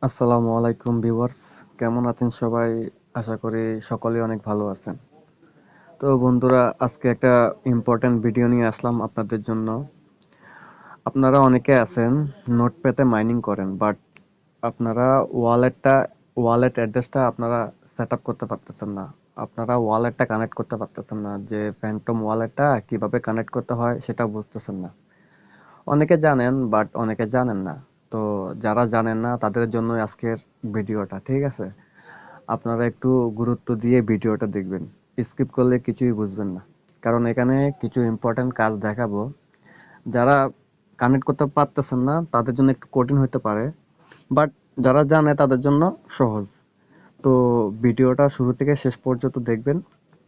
আসসালামু আলাইকুম ভিউয়ার্স, কেমন আছেন সবাই? আশা করি সকলেই অনেক ভালো আছেন। তো বন্ধুরা, আজকে একটা ইম্পর্টেন্ট ভিডিও নিয়ে আসলাম আপনাদের জন্য। আপনারা অনেকে আছেন নোটপ্যাডে মাইনিং করেন, বাট আপনারা ওয়ালেট অ্যাড্রেসটা আপনারা সেট আপ করতে পারতেছেন না। আপনারা ওয়ালেটটা কানেক্ট করতে পারতেছেন না, যে ফ্যান্টম ওয়ালেটটা কিভাবে কানেক্ট করতে হয় সেটা বুঝতেছেন না। অনেকে জানেন, বাট অনেকে জানেন না। তো যারা জানেন না তাদের জন্য আজকের ভিডিওটা, ঠিক আছে? আপনারা একটু গুরুত্ব দিয়ে ভিডিওটা দেখবেন। স্কিপ করলে কিছুই বুঝবেন না, কারণ এখানে কিছু ইম্পর্টেন্ট কাজ দেখাবো। যারা কানেক্ট করতে পারতেছেন না তাদের জন্য একটু কঠিন হতে পারে, বাট যারা জানে তাদের জন্য সহজ। তো ভিডিওটা শুরু থেকে শেষ পর্যন্ত দেখবেন,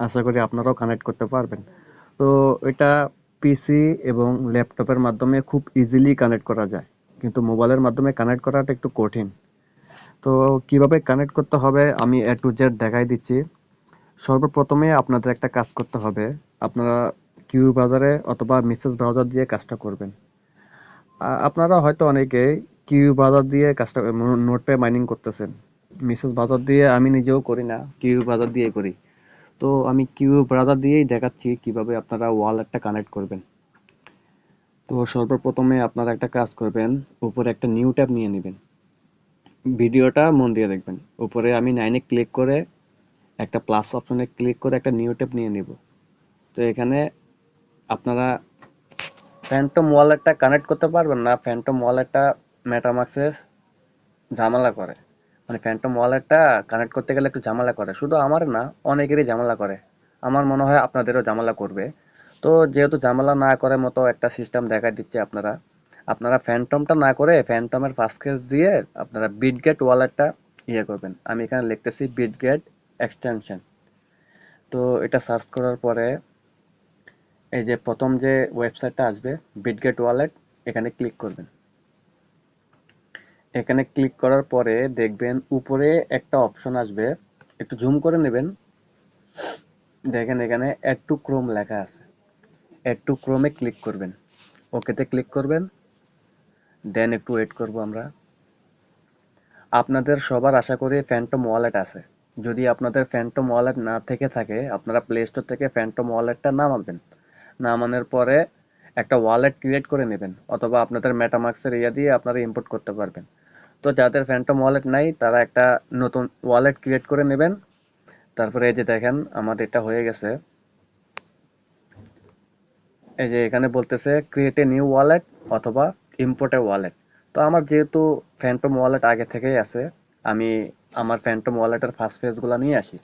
আশা করি আপনারাও কানেক্ট করতে পারবেন। তো এটা পিসি এবং ল্যাপটপের মাধ্যমে খুব ইজিলি কানেক্ট করা যায়, কিন্তু মোবাইলের মাধ্যমে কানেক্ট করাটা একটু কঠিন। তো কিভাবে কানেক্ট করতে হবে আমি এ টু জেড দেখাই দিচ্ছি। সর্বপ্রথমে আপনাদের একটা কাজ করতে হবে। আপনারা কিউ ব্রাউজারে অথবা মেসেজ ব্রাউজার দিয়ে কাজটা করবেন। আপনারা হয়তো অনেকে কিউ ব্রাউজার দিয়ে কাজটা নোটপ্যাড মাইনিং করতেছেন। মেসেজ ব্রাউজার দিয়ে আমি নিজেও করি না, কিউ ব্রাউজার দিয়ে করি। তো আমি কিউ ব্রাউজার দিয়েই দেখাচ্ছি কিভাবে আপনারা ওয়ালেটটা কানেক্ট করবেন। তো সর্বপ্রথমে আপনারা একটা কাজ করবেন, উপরে একটা নিউ ট্যাব নিয়ে নেবেন। ভিডিওটা মন দিয়ে দেখবেন। উপরে আমি নাইনে ক্লিক করে একটা প্লাস অপশনে ক্লিক করে একটা নিউ ট্যাব নিয়ে নিব। তো এখানে আপনারা ফ্যান্টম ওয়ালেটটা কানেক্ট করতে পারবেন না। ফ্যান্টম ওয়ালেটটা মেটামাক্সে ঝামেলা করে। মানে ফ্যান্টম ওয়ালেটটা কানেক্ট করতে গেলে একটু ঝামেলা করে, শুধু আমার না, অনেকেরই ঝামেলা করে। আমার মনে হয় আপনাদেরও ঝামেলা করবে। তো যেহেতু ঝামেলা না করে মতো একটা সিস্টেম দেখাই দিচ্ছি। আপনারা আপনারা ফ্যান্টমটা না করে ফ্যান্টমের ফার্স্ট কেস দিয়ে আপনারা বিটগেট ওয়ালেটটা করবেন। আমি এখানে লিখতেছি বিটগেট এক্সটেনশন। তো এটা সার্চ করার পরে এই যে প্রথম যে ওয়েবসাইটটা আসবে, বিটগেট ওয়ালেট, এখানে ক্লিক করবেন। এখানে ক্লিক করার পরে দেখবেন উপরে একটা অপশন আসবে, একটু জুম করে নেবেন। দেখেন এখানে অ্যাড টু ক্রোম লেখা আছে। অ্যাড টু ক্রোমে ক্লিক করবেন, ওকেতে ক্লিক করবেন। দেন একটু ওয়েট করব আমরা। আপনাদের সবার আশা করি ফ্যান্টম ওয়ালেট আছে। যদি আপনাদের ফ্যান্টম ওয়ালেট না থেকে থাকে, আপনারা প্লে স্টোর থেকে ফ্যান্টম ওয়ালেটটা নামাবেন। নামানোর পরে একটা ওয়ালেট ক্রিয়েট করে নেবেন, অথবা আপনাদের মেটামাক্সের দিয়ে আপনারা ইম্পোর্ট করতে পারবেন। তো যাদের ফ্যান্টম ওয়ালেট নাই তারা একটা নতুন ওয়ালেট ক্রিয়েট করে নেবেন। তারপরে এই যে দেখেন আমার এটা হয়ে গেছে। এই যে এখানে বলতেছে ক্রিয়েট এ নিউ ওয়ালেট অথবা ইম্পোর্ট এ ওয়ালেট। তো আমার যেহেতু ফ্যান্টম ওয়ালেট আগে থেকেই আছে, আমি আমার ফ্যান্টম ওয়ালেটের ফার্স্ট পেজগুলো নিয়ে আসি।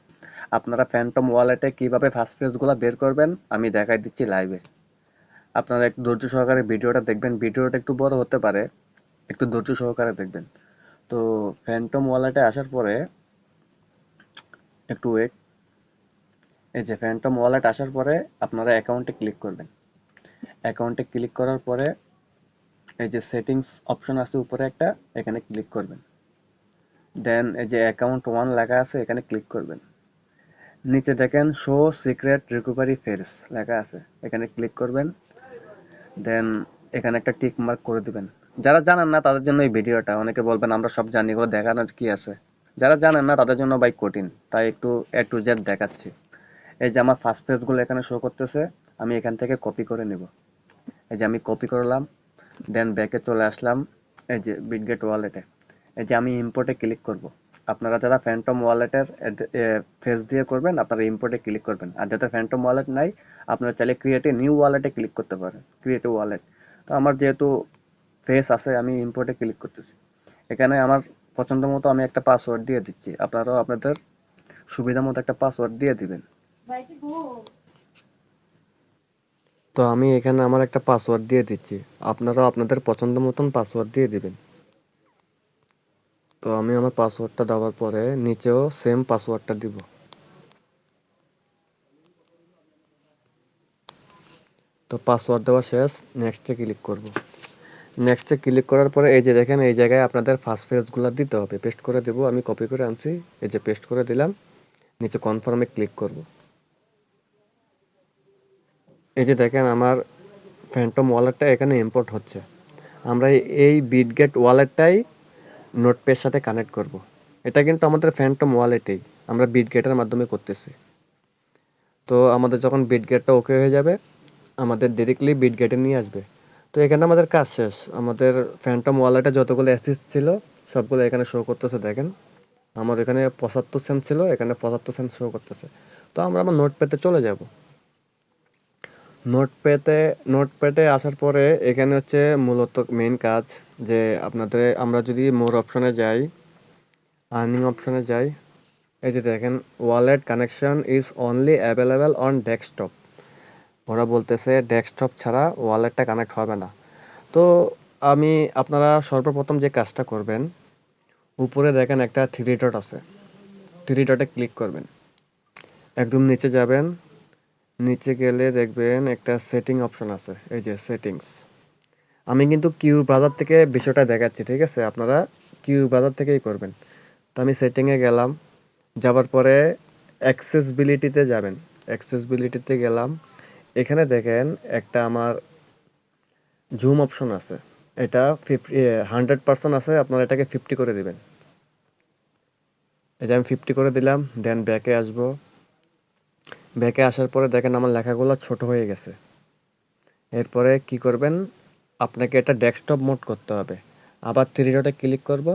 আপনারা ফ্যান্টম ওয়ালেটে কিভাবে ফার্স্ট পেজগুলো বের করবেন আমি দেখাই দিচ্ছি লাইভে। আপনারা একটু ধৈর্য সহকারে ভিডিওটা দেখবেন। ভিডিওটা একটু বড় হতে পারে, একটু ধৈর্য সহকারে দেখবেন। তো ফ্যান্টম ওয়ালেটে আসার পরে একটু ওয়েট। এই যে ফ্যান্টম ওয়ালেট আসার পরে আপনারা অ্যাকাউন্টে ক্লিক করবেন। অ্যাকাউন্টে ক্লিক করার পরে এই যে সেটিংস অপশন আছে উপরে একটা, এখানে ক্লিক করবেন। দেন এই যে অ্যাকাউন্ট ওয়ান লেখা আছে, এখানে ক্লিক করবেন। নিচে দেখেন শো সিক্রেট রিকভারি ফেস লেখা আছে, এখানে ক্লিক করবেন। দেন এখানে একটা টিক মার্ক করে দিবেন। যারা জানেন না তাদের জন্য এই ভিডিওটা। অনেকে বলবেন আমরা সব জানি, গো দেখানোর কি আছে। যারা জানেন না তাদের জন্য ভাই কঠিন, তাই একটু এ টু জেড দেখাচ্ছি। এই যে আমার ফার্স্ট পেজগুলো এখানে শো করতেছে, আমি এখান থেকে কপি করে নিব। এই যে আমি কপি করলাম। দেন ব্যাকে চলে আসলাম এই যে বিটগেট ওয়ালেটে। এই যে আমি ইম্পোর্টে ক্লিক করব। আপনারা যারা ফ্যান্টম ওয়ালেটের ফেস দিয়ে করবেন আপনারা ইম্পোর্টে ক্লিক করবেন, আর যাদের ফ্যান্টম ওয়ালেট নাই আপনারা চাইলে ক্রিয়েট এ নিউ ওয়ালেটে ক্লিক করতে পারেন, ক্রিয়েট এ ওয়ালেট। তো আমার যেহেতু ফেস আছে আমি ইম্পোর্টে ক্লিক করতেছি। এখানে আমার পছন্দ মতো আমি একটা পাসওয়ার্ড দিয়ে দিচ্ছি, আপনারাও আপনাদের সুবিধা মতো একটা পাসওয়ার্ড দিয়ে দিবেন। তো আমি এখানে আমার একটা পাসওয়ার্ড দিয়ে দিচ্ছি, আপনারাও আপনাদের পছন্দ মতন পাসওয়ার্ড দিয়ে দিবেন। তো আমি আমার পাসওয়ার্ডটা দেওয়ার পরে নিচেও সেম পাসওয়ার্ডটা দিব। তো পাসওয়ার্ড দেওয়া শেষ, নেক্সটে ক্লিক করব। নেক্সটে ক্লিক করার পরে এই যে দেখেন এই জায়গায় আপনাদের ফার্স্ট পেজগুলো দিতে হবে, পেস্ট করে দেব। আমি কপি করে আনছি, এই যে পেস্ট করে দিলাম। নিচে কনফার্মে ক্লিক করব। এই যে দেখেন আমার ফ্যান্টম ওয়ালেটটা এখানে ইম্পোর্ট হচ্ছে। আমরা এই বিটগেট ওয়ালেটটাই নোটপ্যাডের সাথে কানেক্ট করব। এটা কিন্তু আমাদের ফ্যান্টম ওয়ালেটেই আমরা বিটগেটের মাধ্যমে করতেছি। তো আমাদের যখন বিটগেটটা ওকে হয়ে যাবে, আমাদের ডিরেক্টলি বিটগেটে নিয়ে আসবে। তো এখানে আমাদের কাজ শেষ। আমাদের ফ্যান্টম ওয়ালেটে যতগুলো অ্যাসেট ছিল সবগুলো এখানে শো করতেছে, দেখেন। আমার এখানে 75 সেন্ট ছিল, এখানে 75 সেন্ট শো করতেছে। তো আমরা আমার নোটপ্যাডে চলে যাব। নোটপ্যাডে নোটপ্যাডে আসার পরে এখানে হচ্ছে মূলত মেইন কাজ, যে আমরা যদি মোর অপশনে যাই, আর্নিং অপশনে যাই, এই যে দেখেন, wallet connection is only available on desktop. ওরা বলতেছে ডেস্কটপ ছাড়া ওয়ালেটটা কানেক্ট হবে না। তো আপনারা সর্বপ্রথম যে কাজটা করবেন, উপরে দেখেন একটা থ্রি ডট আছে, থ্রি ডটে ক্লিক করবেন, একদম নিচে যাবেন, নিচে গেলে দেখবেন একটা সেটিং অপশন আছে, এই যে সেটিংস। আমি কিন্তু কিউ ব্রাউজার থেকে বিষয়টা দেখাচ্ছি, ঠিক আছে? আপনারা কিউ ব্রাউজার থেকেই করবেন। তো আমি সেটিংয়ে গেলাম, যাওয়ার পরে অ্যাক্সেসবিলিটিতে যাবেন, অ্যাক্সেসবিলিটিতে গেলাম। এখানে দেখেন একটা আমার জুম অপশন আছে, এটা 100% আছে, আপনারা এটাকে 50 করে দিবেন। এই যে আমি 50 করে দিলাম, দেন ব্যাকে আসবো। ব্যাকে আসার পরে দেখেন আমার লেখাগুলো ছোট হয়ে গেছে। এরপরে কি করবেন, আপনাকে এটা ডেস্কটপ মোড করতে হবে। আবার থ্রি ডটে ক্লিক করব,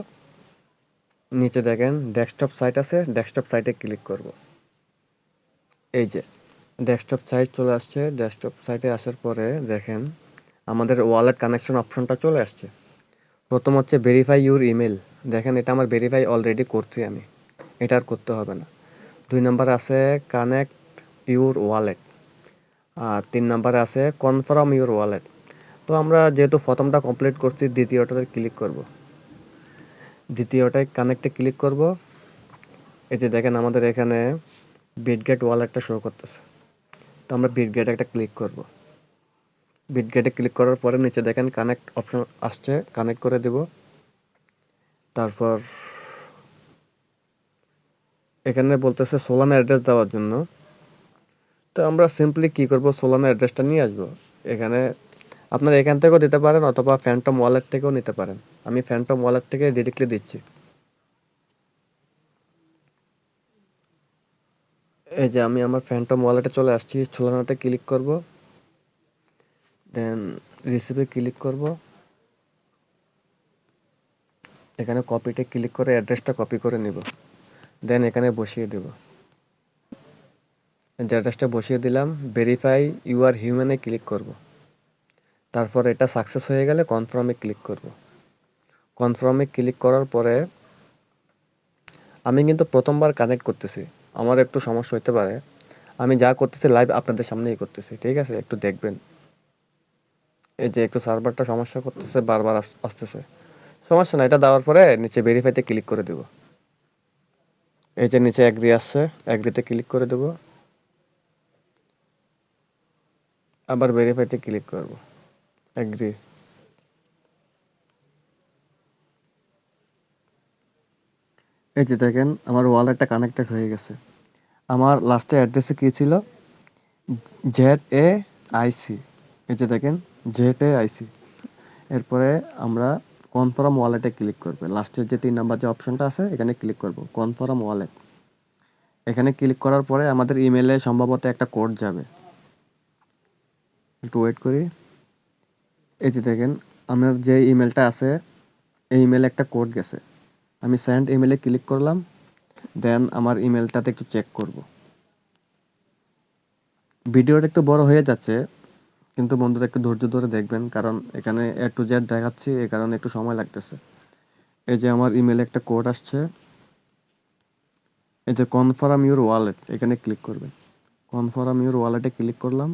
নিচে দেখেন ডেস্কটপ সাইট আছে, ডেস্কটপ সাইটে ক্লিক করব। এই যে ডেস্কটপ সাইট চলে আসছে। ডেস্কটপ সাইটে আসার পরে দেখেন আমাদের ওয়ালেট কানেকশন অপশনটা চলে আসছে। প্রথম হচ্ছে ভেরিফাই ইউর ইমেল, দেখেন এটা আমার ভেরিফাই অলরেডি করছি আমি, এটা আর করতে হবে না। 2 নাম্বার আছে কানেক্ট ইউর ওয়ালেট, আর 3 নাম্বারে আছে কনফার্ম ইউর ওয়ালেট। তো আমরা যেহেতু প্রথমটা কমপ্লিট করছি, দ্বিতীয়টাতে ক্লিক করব। দ্বিতীয়টায় কানেক্টে ক্লিক করব। এই যে দেখেন আমাদের এখানে বিটগেট ওয়ালেটটা শো করতেছে। তো আমরা বিটগেটে একটা ক্লিক করব। বিটগেটে ক্লিক করার পরে নিচে দেখেন কানেক্ট অপশন আসছে, কানেক্ট করে দেব। তারপর এখানে বলতেছে সোলানা অ্যাড্রেস দেওয়ার জন্য। তো আমরা সিম্পলি কি করব, সোলানা অ্যাড্রেসটা নিয়ে আসব। এখানে আপনারা এখান থেকেও দিতে পারেন অথবা ফ্যান্টম ওয়ালেট থেকেও নিতে পারেন। আমি ফ্যান্টম ওয়ালেট থেকে ডিরেক্টলি দিচ্ছি। এই যে আমি আমার ফ্যান্টম ওয়ালেটে চলে আসছি, সোলানাতে ক্লিক করব, দেন রিসিভে ক্লিক করব। এখানে কপিতে ক্লিক করে অ্যাড্রেসটা কপি করে নিব, দেন এখানে বসিয়ে দেব। যে অ্যাড্রেসটা বসিয়ে দিলাম, ভেরিফাই ইউ আর হিউম্যানে ক্লিক করব। তারপর এটা সাকসেস হয়ে গেলে কনফার্মে ক্লিক করব। কনফার্মে ক্লিক করার পরে আমি কিন্তু প্রথমবার কানেক্ট করতেছি, আমার একটু সমস্যা হতে পারে। আমি যা করতেছি লাইভ আপনাদের সামনেই করতেছি, ঠিক আছে? একটু দেখবেন। এই যে একটু সার্ভারটা সমস্যা করতেছে, বারবার আসতেছে। সমস্যা না, এটা দেওয়ার পরে নিচে ভেরিফাইতে ক্লিক করে দেব। এই যে নিচে অ্যাগ্রি আসছে, অ্যাগ্রিতে ক্লিক করে দেব, আবার ভেরিফাইতে ক্লিক করব, অ্যাগ্রি। এই যে দেখেন আমার ওয়ালেটটা কানেক্টেড হয়ে গেছে। আমার লাস্টে অ্যাড্রেসে কি ছিল, ZAIC, এই যে দেখেন ZAIC। এরপরে আমরা কনফার্ম ওয়ালেটে ক্লিক করবে, লাস্টের যে 3 নাম্বার যে অপশনটা আছে এখানে ক্লিক করব, কনফার্ম ওয়ালেট। এখানে ক্লিক করার পরে আমাদের ইমেলে সম্ভবত একটা কোড যাবে, একটু ওয়েট করি। এই যে দেখেন আমার যে ইমেলটা আছে এই ইমেলে একটা কোড গেছে, আমি সেন্ড ইমেলে ক্লিক করলাম, দেন আমার ইমেলটাতে একটু চেক করব। ভিডিওটা একটু বড় হয়ে যাচ্ছে, কিন্তু বন্ধুরা একটু ধৈর্য ধরে দেখবেন, কারণ এখানে A to Z দেখাচ্ছি, এই কারণে একটু সময় লাগতেছে। এই যে আমার ইমেলে একটা কোড আসছে, এই যে কনফার্ম ইউর ওয়ালেট, এখানে ক্লিক করবেন। কনফার্ম ইউর ওয়ালেটে ক্লিক করলাম।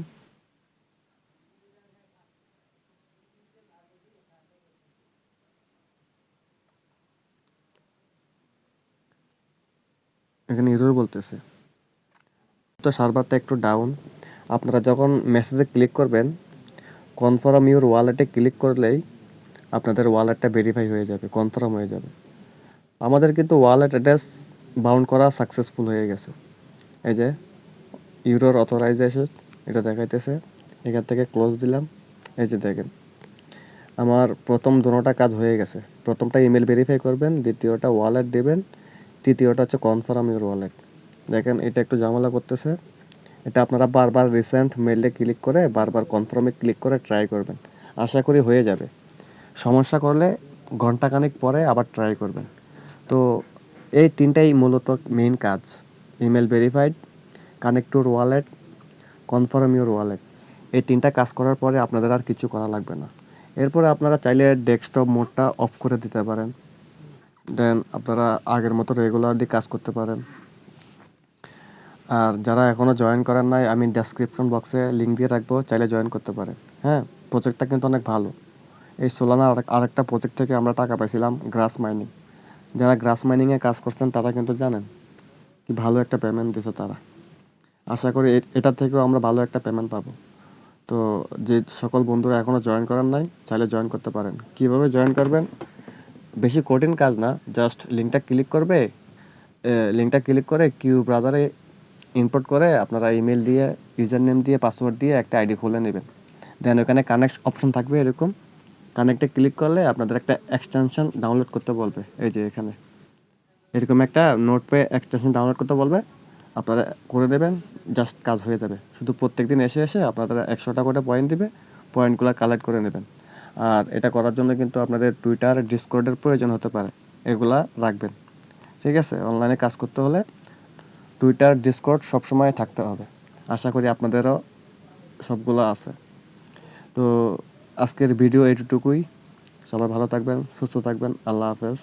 এখানে এরর বলতেছে, তো সার্ভারটা একটু ডাউন। আপনারা যখন মেসেজে ক্লিক করবেন, কনফার্ম ইউর ওয়ালেটে ক্লিক করলেই আপনাদের ওয়ালেটটা ভেরিফাই হয়ে যাবে, কনফার্ম হয়ে যাবে। আমাদের কিন্তু ওয়ালেট অ্যাড্রেস বাউন্ড করা সাকসেসফুল হয়ে গেছে। এই যে ইউরোর অথরাইজেশন এটা দেখাইতেছে, এখান থেকে ক্লোজ দিলাম। এই যে দেখেন আমার প্রথম দোনোটা কাজ হয়ে গেছে। প্রথমটা ইমেল ভেরিফাই করবেন, দ্বিতীয়টা ওয়ালেট দেবেন, তৃতীয়টা হচ্ছে কনফার্ম ইউর ওয়ালেট। দেখেন এটা একটু ঝামেলা করতেছে। এটা আপনারা বারবার রিসেন্ট মেইলে ক্লিক করে বারবার কনফার্মে ক্লিক করে ট্রাই করবেন। আশা করি হয়ে যাবে। সমস্যা করলে ঘন্টাখানেক পরে আবার ট্রাই করবেন। তো এই তিনটাই মূলত মেইন কাজ: email verified, connect tour wallet, confirm your wallet. এই তিনটা কাজ করার পরে আপনাদের আর কিছু করা লাগবে না। এরপরে আপনারা চাইলে ডেস্কটপ মোডটা অফ করে দিতে পারেন। দেন আপনারা আগের মতো রেগুলারলি কাজ করতে পারেন। আর যারা এখনো জয়েন করেন নাই, আমি ডেসক্রিপশন বক্সে লিঙ্ক দিয়ে রাখবো, চাইলে জয়েন করতে পারেন। হ্যাঁ, প্রজেক্টটা কিন্তু অনেক ভালো। এই সোলানা আরেকটা প্রজেক্ট থেকে আমরা টাকা পাইছিলাম, গ্রাস মাইনিং। যারা গ্রাস মাইনিংয়ে কাজ করছেন তারা কিন্তু জানেন কি ভালো একটা পেমেন্ট দিছে তারা। আশা করি এটা থেকেও আমরা ভালো একটা পেমেন্ট পাবো। তো যে সকল বন্ধুরা এখনো জয়েন করেন নাই, চাইলে জয়েন করতে পারেন। কিভাবে জয়েন করবেন? বেশি কঠিন কাজ না, জাস্ট লিঙ্কটা ক্লিক করে কিউ ব্রাউজারে ইম্পোর্ট করে আপনারা ইমেল দিয়ে, ইউজার নেম দিয়ে, পাসওয়ার্ড দিয়ে একটা আইডি খুলে নেবেন। দেন ওখানে কানেক্ট অপশন থাকবে এরকম। কানেক্টে ক্লিক করলে আপনাদের একটা এক্সটেনশন ডাউনলোড করতে বলবে। এই যে এখানে এরকম একটা নোটপ্যাড এক্সটেনশন ডাউনলোড করতে বলবে, আপনারা করে দেবেন, জাস্ট কাজ হয়ে যাবে। শুধু প্রত্যেকদিন এসে এসে আপনাদের 100টা করে পয়েন্ট দিবে, পয়েন্টগুলো কালেক্ট করে নেবেন। আর এটা করার জন্য কিন্তু আপনাদের টুইটার, ডিসকর্ডের প্রয়োজন হতে পারে, এগুলা রাখবেন। ঠিক আছে? অনলাইনে কাজ করতে হলে টুইটার, ডিসকর্ড সবসময় থাকতে হবে। আশা করি আপনাদেরও সবগুলো আছে। তো আজকের ভিডিও এইটুকুই। সবাই ভালো থাকবেন, সুস্থ থাকবেন। আল্লাহ হাফেজ।